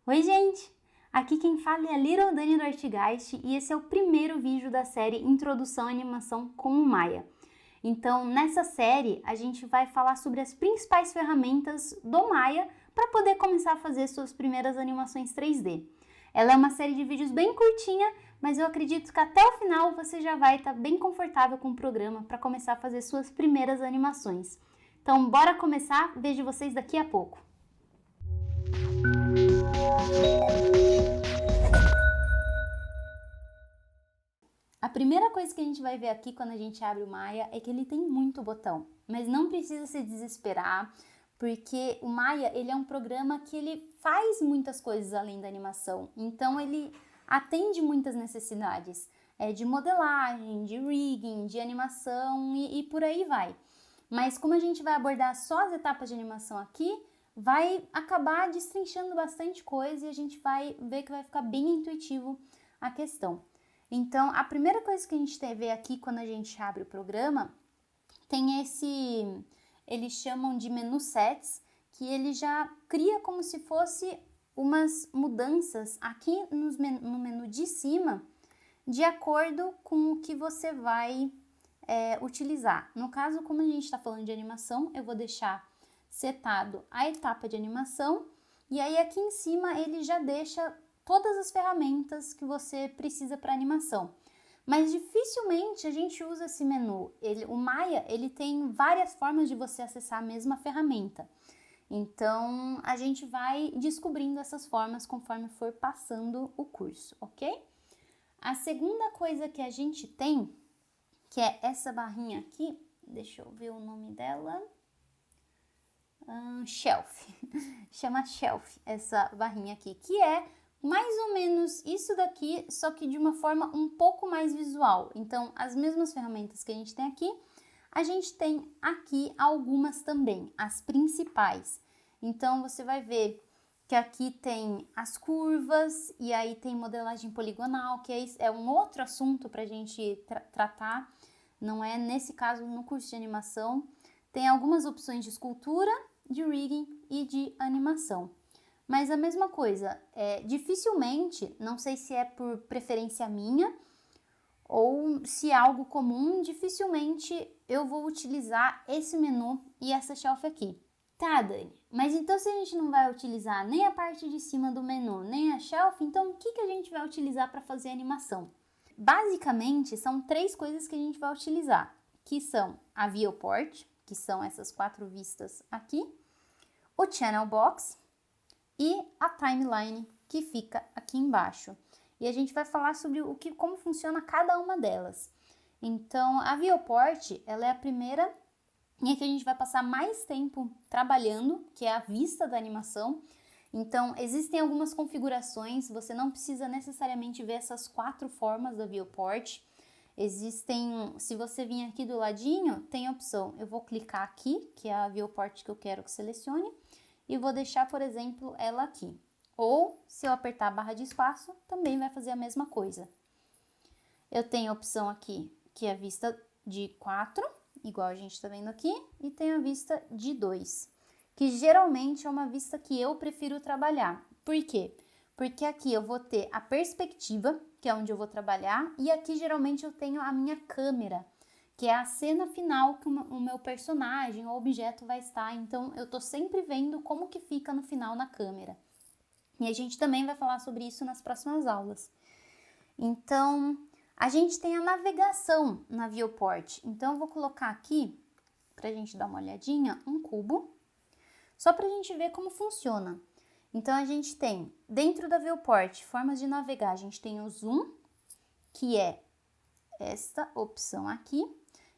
Oi, gente! Aqui quem fala é a Little Dani do Artgeist e esse é o primeiro vídeo da série Introdução à Animação com o Maya. Então, nessa série, a gente vai falar sobre as principais ferramentas do Maya para poder começar a fazer suas primeiras animações 3D. Ela é uma série de vídeos bem curtinha, mas eu acredito que até o final você já vai estar bem confortável com o programa para começar a fazer suas primeiras animações. Então, bora começar? Vejo vocês daqui a pouco. A primeira coisa que a gente vai ver aqui quando a gente abre o Maya é que ele tem muito botão, mas não precisa se desesperar, porque o Maya ele é um programa que ele faz muitas coisas além da animação, então ele atende muitas necessidades de modelagem, de rigging, de animação e por aí vai. Mas como a gente vai abordar só as etapas de animação aqui, vai acabar destrinchando bastante coisa e a gente vai ver que vai ficar bem intuitivo a questão. Então, a primeira coisa que a gente vê aqui quando a gente abre o programa, tem eles chamam de menu sets, que ele já cria como se fosse umas mudanças aqui no menu de cima, de acordo com o que você vai utilizar. No caso, como a gente está falando de animação, eu vou deixar setado a etapa de animação, e aí aqui em cima ele já deixa todas as ferramentas que você precisa para animação. Mas dificilmente a gente usa esse menu. O Maya, ele tem várias formas de você acessar a mesma ferramenta. Então, a gente vai descobrindo essas formas conforme for passando o curso, ok? A segunda coisa que a gente tem, que é essa barrinha aqui, deixa eu ver o nome dela, Shelf, chama Shelf essa barrinha aqui, que é mais ou menos isso daqui, só que de uma forma um pouco mais visual. Então, as mesmas ferramentas que a gente tem aqui, a gente tem aqui algumas também, as principais. Então, você vai ver que aqui tem as curvas, e aí tem modelagem poligonal, que é um outro assunto para a gente tratar, não é nesse caso no curso de animação. Tem algumas opções de escultura, de rigging e de animação. Mas a mesma coisa, dificilmente, não sei se é por preferência minha ou se é algo comum, dificilmente eu vou utilizar esse menu e essa shelf aqui. Tá, Dani, mas então se a gente não vai utilizar nem a parte de cima do menu, nem a shelf, então o que a gente vai utilizar para fazer a animação? Basicamente, são três coisas que a gente vai utilizar, que são a viewport, que são essas 4 vistas aqui, o channel box e a timeline que fica aqui embaixo. E a gente vai falar sobre como funciona cada uma delas. Então, a viewport, ela é a primeira e é que a gente vai passar mais tempo trabalhando, que é a vista da animação. Então, existem algumas configurações, você não precisa necessariamente ver essas 4 formas da viewport. Se você vir aqui do ladinho, tem a opção, eu vou clicar aqui, que é a viewport que eu quero que selecione, e vou deixar, por exemplo, ela aqui. Ou, se eu apertar a barra de espaço, também vai fazer a mesma coisa. Eu tenho a opção aqui, que é a vista de 4, igual a gente está vendo aqui, e tem a vista de 2, que geralmente é uma vista que eu prefiro trabalhar. Por quê? Porque aqui eu vou ter a perspectiva, que é onde eu vou trabalhar, e aqui geralmente eu tenho a minha câmera, que é a cena final que o meu personagem ou objeto vai estar. Então, eu tô sempre vendo como que fica no final na câmera. E a gente também vai falar sobre isso nas próximas aulas. Então, a gente tem a navegação na viewport. Então, eu vou colocar aqui, pra gente dar uma olhadinha, um cubo, só pra gente ver como funciona. Então, a gente tem, dentro da viewport, formas de navegar, a gente tem o zoom, que é esta opção aqui.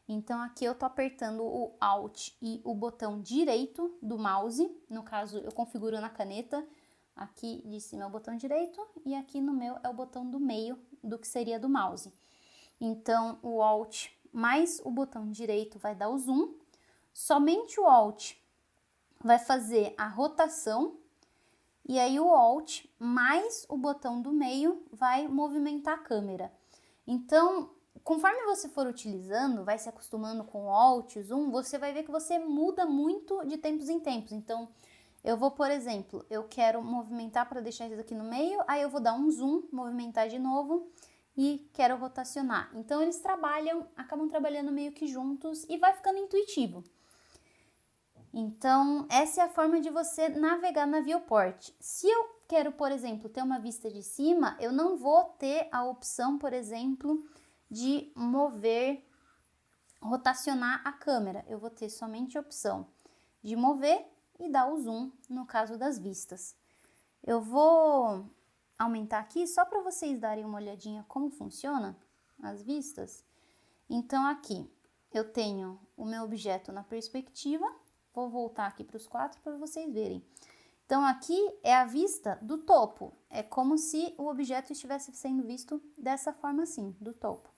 Então, aqui eu tô apertando o Alt e o botão direito do mouse. No caso, eu configuro na caneta. Aqui de cima é o botão direito e aqui no meu é o botão do meio do que seria do mouse. Então, o Alt mais o botão direito vai dar o zoom. Somente o Alt vai fazer a rotação. E aí, o Alt mais o botão do meio vai movimentar a câmera. Então, conforme você for utilizando, vai se acostumando com o Alt, Zoom, você vai ver que você muda muito de tempos em tempos. Então, Eu vou, por exemplo, eu quero movimentar para deixar isso aqui no meio, aí eu vou dar um zoom, movimentar de novo e quero rotacionar. Então, eles acabam trabalhando meio que juntos e vai ficando intuitivo. Então, essa é a forma de você navegar na Viewport. Se eu quero, por exemplo, ter uma vista de cima, eu não vou ter a opção, por exemplo, de rotacionar a câmera. Eu vou ter somente a opção de mover e dar o zoom no caso das vistas. Eu vou aumentar aqui só para vocês darem uma olhadinha como funciona as vistas. Então, aqui eu tenho o meu objeto na perspectiva. Vou voltar aqui para os 4 para vocês verem. Então, aqui é a vista do topo. É como se o objeto estivesse sendo visto dessa forma assim, do topo.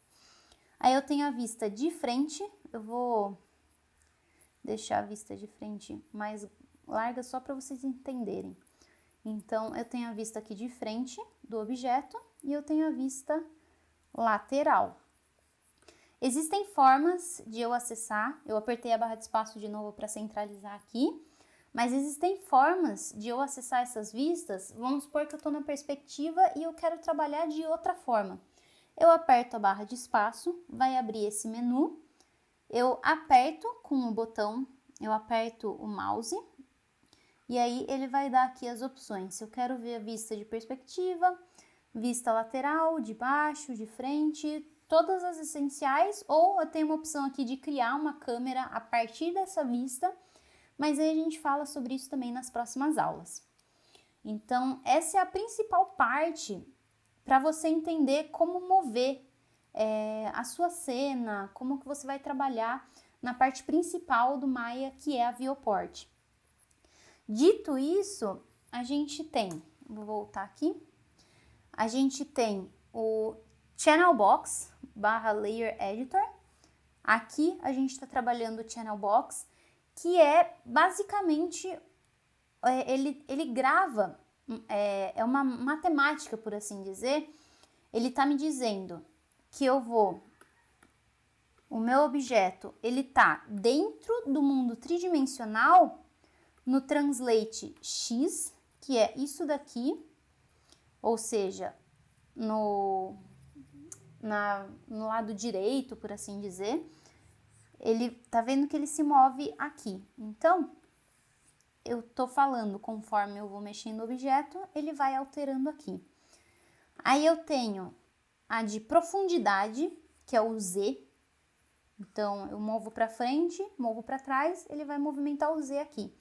Aí eu tenho a vista de frente. Eu vou deixar a vista de frente mais larga só para vocês entenderem. Então, eu tenho a vista aqui de frente do objeto e eu tenho a vista lateral. Existem formas de eu acessar, eu apertei a barra de espaço de novo para centralizar aqui, mas existem formas de eu acessar essas vistas. Vamos supor que eu estou na perspectiva e eu quero trabalhar de outra forma. Eu aperto a barra de espaço, vai abrir esse menu, eu aperto com o botão, eu aperto o mouse e aí ele vai dar aqui as opções. Se eu quero ver a vista de perspectiva, vista lateral, de baixo, de frente, todas as essenciais, ou eu tenho uma opção aqui de criar uma câmera a partir dessa vista, mas aí a gente fala sobre isso também nas próximas aulas. Então, essa é a principal parte para você entender como mover a sua cena, como que você vai trabalhar na parte principal do Maya, que é a Viewport. Dito isso, a gente tem, vou voltar aqui, a gente tem o Channel Box / Layer Editor. Aqui a gente está trabalhando o Channel Box, que é basicamente, ele grava, é uma matemática, por assim dizer. Ele está me dizendo que o meu objeto, ele está dentro do mundo tridimensional no Translate X, que é isso daqui, ou seja, no lado direito, por assim dizer, ele tá vendo que ele se move aqui. Então, eu tô falando conforme eu vou mexendo no objeto, ele vai alterando aqui. Aí eu tenho a de profundidade, que é o Z. Então, eu movo para frente, movo para trás, ele vai movimentar o Z aqui.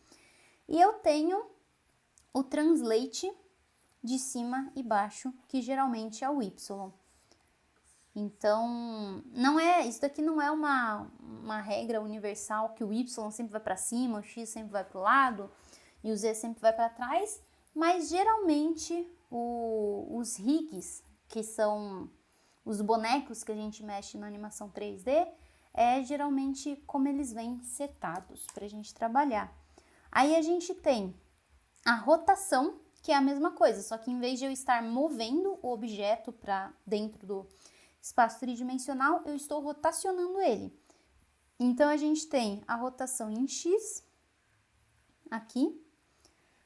E eu tenho o Translate de cima e baixo, que geralmente é o Y. Então, isso daqui não é uma regra universal que o Y sempre vai para cima, o X sempre vai para o lado e o Z sempre vai para trás, mas geralmente os rigs, que são os bonecos que a gente mexe na animação 3D, é geralmente como eles vêm setados para a gente trabalhar. Aí a gente tem a rotação, que é a mesma coisa, só que em vez de eu estar movendo o objeto para dentro do espaço tridimensional, eu estou rotacionando ele. Então, a gente tem a rotação em X, aqui.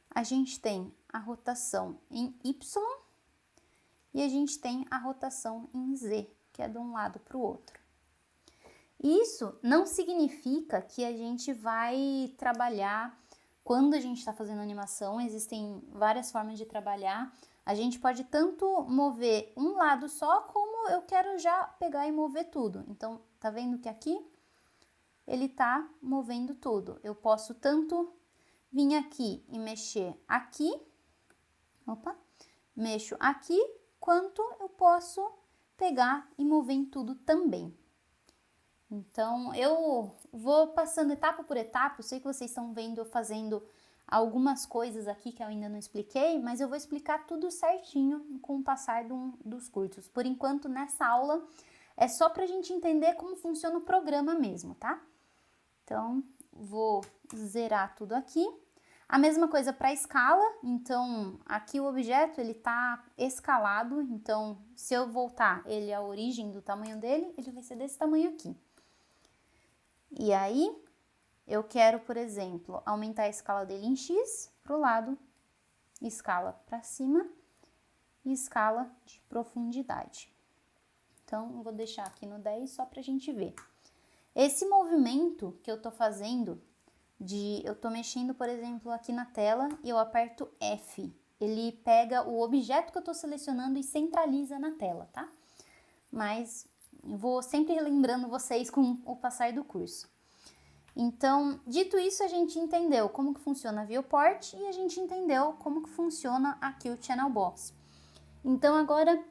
A gente tem a rotação em Y. E a gente tem a rotação em Z, que é de um lado para o outro. Isso não significa que a gente vai trabalhar, quando a gente está fazendo animação, existem várias formas de trabalhar. A gente pode tanto mover um lado só, como eu quero já pegar e mover tudo. Então, tá vendo que aqui ele tá movendo tudo. Eu posso tanto vir aqui e mexer aqui, mexo aqui, quanto eu posso pegar e mover em tudo também. Então, eu vou passando etapa por etapa. Eu sei que vocês estão vendo eu fazendo algumas coisas aqui que eu ainda não expliquei, mas eu vou explicar tudo certinho com o passar dos cursos. Por enquanto, nessa aula, é só pra gente entender como funciona o programa mesmo, tá? Então, vou zerar tudo aqui. A mesma coisa para escala, então, aqui o objeto, ele tá escalado, então, se eu voltar ele à origem do tamanho dele, ele vai ser desse tamanho aqui. E aí, eu quero, por exemplo, aumentar a escala dele em X para o lado, escala para cima e escala de profundidade. Então, eu vou deixar aqui no 10 só para a gente ver. Esse movimento que eu tô fazendo, eu tô mexendo, por exemplo, aqui na tela e eu aperto F. Ele pega o objeto que eu tô selecionando e centraliza na tela, tá? Mas eu vou sempre lembrando vocês com o passar do curso. Então, dito isso, a gente entendeu como que funciona a viewport e a gente entendeu como que funciona aqui o channel box. Então, agora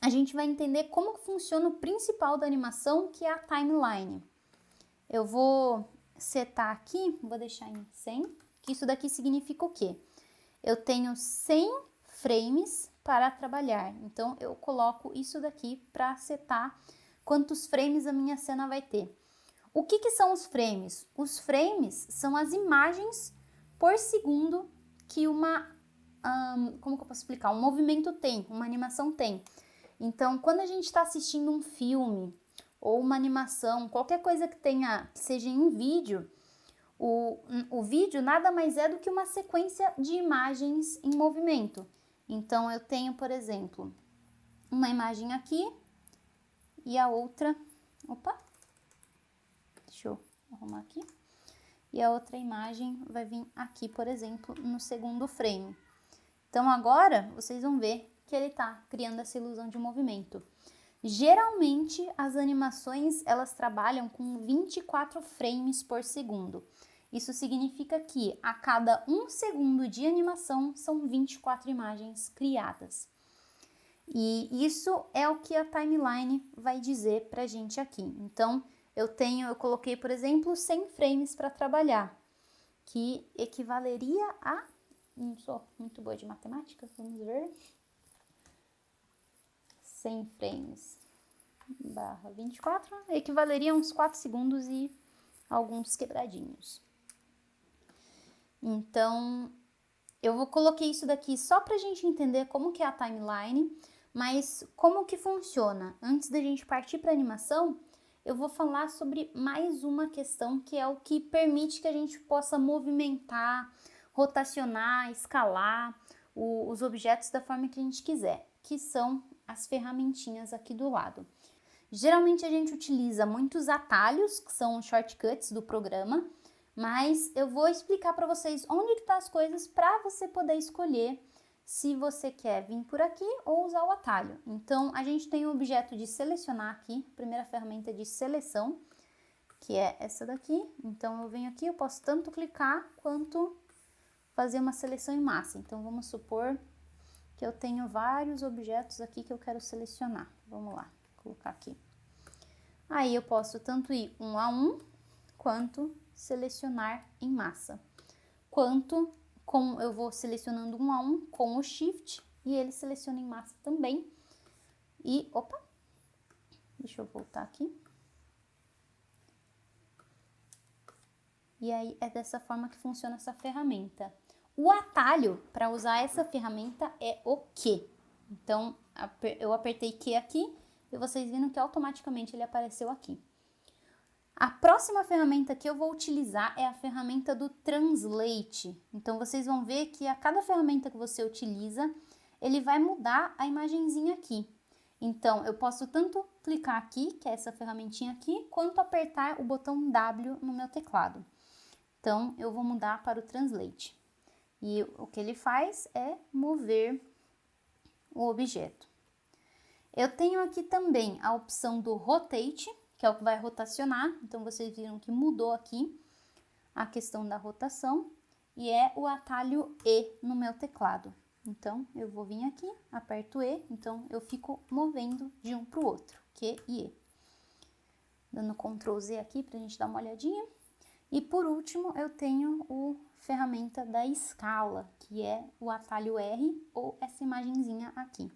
a gente vai entender como que funciona o principal da animação, que é a timeline. Eu vou setar aqui, vou deixar em 100, que isso daqui significa o quê? Eu tenho 100 frames para trabalhar, então eu coloco isso daqui para setar quantos frames a minha cena vai ter. O que que são os frames? Os frames são as imagens por segundo que como que eu posso explicar? Um movimento tem, uma animação tem. Então, quando a gente está assistindo um filme ou uma animação, qualquer coisa que seja em vídeo, o vídeo nada mais é do que uma sequência de imagens em movimento. Então, eu tenho, por exemplo, uma imagem aqui e a outra... Opa! Deixa eu arrumar aqui. E a outra imagem vai vir aqui, por exemplo, no segundo frame. Então, agora, vocês vão ver que ele está criando essa ilusão de movimento. Geralmente, as animações, elas trabalham com 24 frames por segundo. Isso significa que a cada 1 segundo de animação, são 24 imagens criadas. E isso é o que a timeline vai dizer pra gente aqui. Então, eu coloquei, por exemplo, 100 frames para trabalhar, que equivaleria a... Não sou muito boa de matemática, vamos ver. 100 frames barra 24, equivaleria a uns 4 segundos e alguns quebradinhos. Então, coloquei isso daqui só pra gente entender como que é a timeline, mas como que funciona. Antes da gente partir para animação, eu vou falar sobre mais uma questão que é o que permite que a gente possa movimentar, rotacionar, escalar os objetos da forma que a gente quiser, que são as ferramentinhas aqui do lado. Geralmente a gente utiliza muitos atalhos, que são shortcuts do programa, mas eu vou explicar para vocês onde que tá as coisas para você poder escolher se você quer vir por aqui ou usar o atalho. Então, a gente tem o objeto de selecionar aqui, a primeira ferramenta de seleção, que é essa daqui. Então, eu venho aqui, eu posso tanto clicar quanto fazer uma seleção em massa. Então, vamos supor que eu tenho vários objetos aqui que eu quero selecionar. Vamos lá, vou colocar aqui. Aí, eu posso tanto ir 1 a 1, quanto selecionar em massa. Eu vou selecionando 1 a 1 com o Shift e ele seleciona em massa também. E, opa, deixa eu voltar aqui. E aí, é dessa forma que funciona essa ferramenta. O atalho para usar essa ferramenta é o Q. Então, eu apertei Q aqui e vocês viram que automaticamente ele apareceu aqui. A próxima ferramenta que eu vou utilizar é a ferramenta do Translate. Então, vocês vão ver que a cada ferramenta que você utiliza, ele vai mudar a imagenzinha aqui. Então, eu posso tanto clicar aqui, que é essa ferramentinha aqui, quanto apertar o botão W no meu teclado. Então, eu vou mudar para o Translate. E o que ele faz é mover o objeto. Eu tenho aqui também a opção do Rotate, que é o que vai rotacionar. Então, vocês viram que mudou aqui a questão da rotação. E é o atalho E no meu teclado. Então, eu vou vir aqui, aperto E. Então, eu fico movendo de um para o outro, Q e E. Dando Ctrl Z aqui para a gente dar uma olhadinha. E, por último, eu tenho a ferramenta da escala, que é o atalho R ou essa imagenzinha aqui.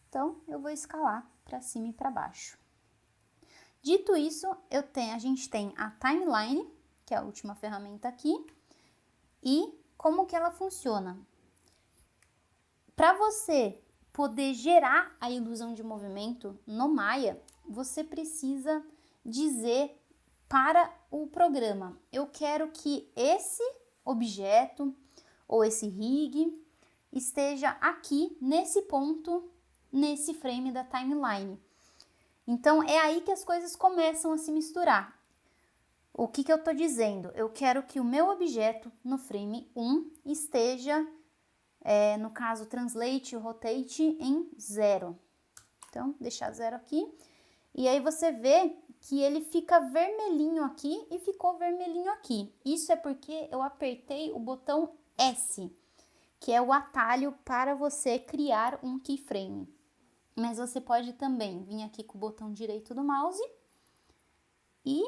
Então, eu vou escalar para cima e para baixo. Dito isso, a gente tem a timeline, que é a última ferramenta aqui, e como que ela funciona. Para você poder gerar a ilusão de movimento no Maya, você precisa dizer para o programa. Eu quero que esse objeto ou esse rig esteja aqui nesse ponto, nesse frame da timeline. Então, é aí que as coisas começam a se misturar. O que eu estou dizendo? Eu quero que o meu objeto no frame 1 esteja, no caso, translate, rotate em 0. Então, deixar 0 aqui. E aí você vê que ele fica vermelhinho aqui e ficou vermelhinho aqui. Isso é porque eu apertei o botão S, que é o atalho para você criar um keyframe. Mas você pode também vir aqui com o botão direito do mouse e...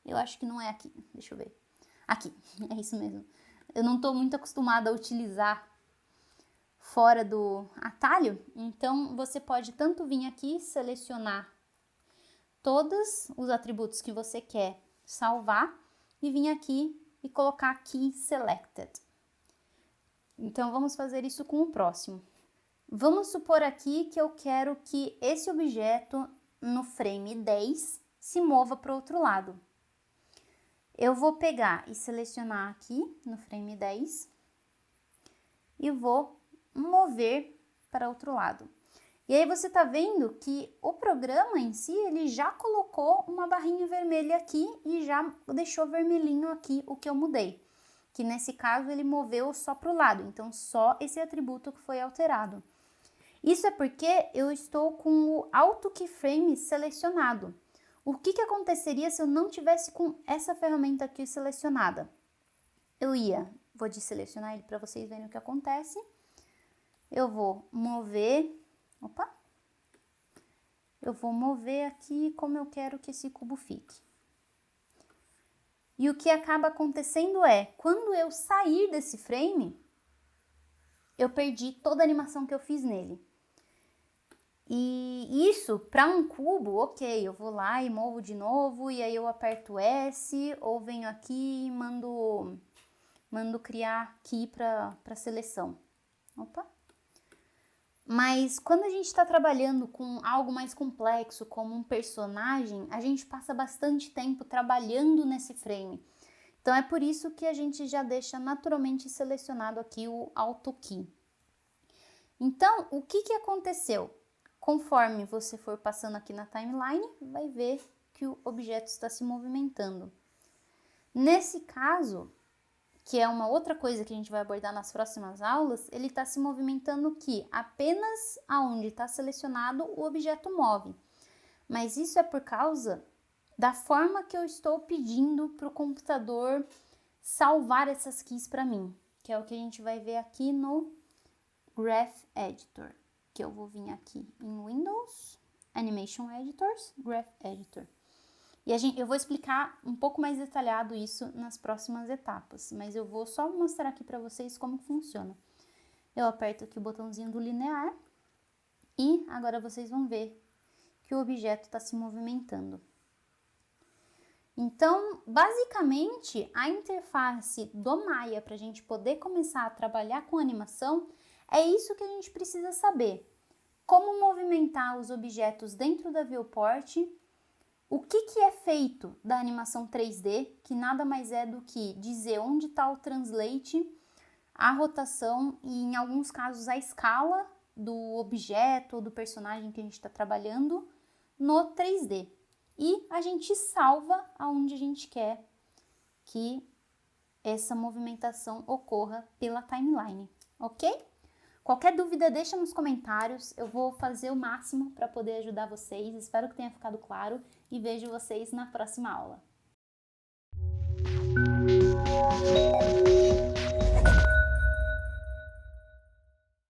eu acho que não é aqui, deixa eu ver. Aqui, é isso mesmo. Eu não estou muito acostumada a utilizar fora do atalho, então você pode tanto vir aqui selecionar todos os atributos que você quer salvar e vir aqui e colocar Key Selected. Então, vamos fazer isso com o próximo. Vamos supor aqui que eu quero que esse objeto no frame 10 se mova para o outro lado. Eu vou pegar e selecionar aqui no frame 10 e vou mover para outro lado. E aí você tá vendo que o programa em si, ele já colocou uma barrinha vermelha aqui e já deixou vermelhinho aqui o que eu mudei. Que nesse caso ele moveu só para o lado, então só esse atributo que foi alterado. Isso é porque eu estou com o Auto Keyframe selecionado. O que aconteceria se eu não tivesse com essa ferramenta aqui selecionada? Vou desselecionar ele para vocês verem o que acontece. Eu vou mover, eu vou mover aqui como eu quero que esse cubo fique. E o que acaba acontecendo é, quando eu sair desse frame, eu perdi toda a animação que eu fiz nele. E isso, para um cubo, ok, eu vou lá e movo de novo, e aí eu aperto S, ou venho aqui e mando criar key para seleção. Mas quando a gente está trabalhando com algo mais complexo, como um personagem, a gente passa bastante tempo trabalhando nesse frame. Então, é por isso que a gente já deixa naturalmente selecionado aqui o Auto Key. Então, o que aconteceu? Conforme você for passando aqui na timeline, vai ver que o objeto está se movimentando. Nesse caso, que é uma outra coisa que a gente vai abordar nas próximas aulas, ele está se movimentando aqui, apenas aonde está selecionado o objeto move. Mas isso é por causa da forma que eu estou pedindo para o computador salvar essas keys para mim, que é o que a gente vai ver aqui no Graph Editor, que eu vou vir aqui em Windows, Animation Editors, Graph Editor. E eu vou explicar um pouco mais detalhado isso nas próximas etapas, mas eu vou só mostrar aqui para vocês como funciona. Eu aperto aqui o botãozinho do linear e agora vocês vão ver que o objeto está se movimentando. Então, basicamente, a interface do Maya para a gente poder começar a trabalhar com animação é isso que a gente precisa saber. Como movimentar os objetos dentro da viewport. O que é feito da animação 3D, que nada mais é do que dizer onde está o translate, a rotação e, em alguns casos, a escala do objeto ou do personagem que a gente está trabalhando no 3D. E a gente salva aonde a gente quer que essa movimentação ocorra pela timeline, ok? Qualquer dúvida, deixa nos comentários, eu vou fazer o máximo para poder ajudar vocês, espero que tenha ficado claro e vejo vocês na próxima aula.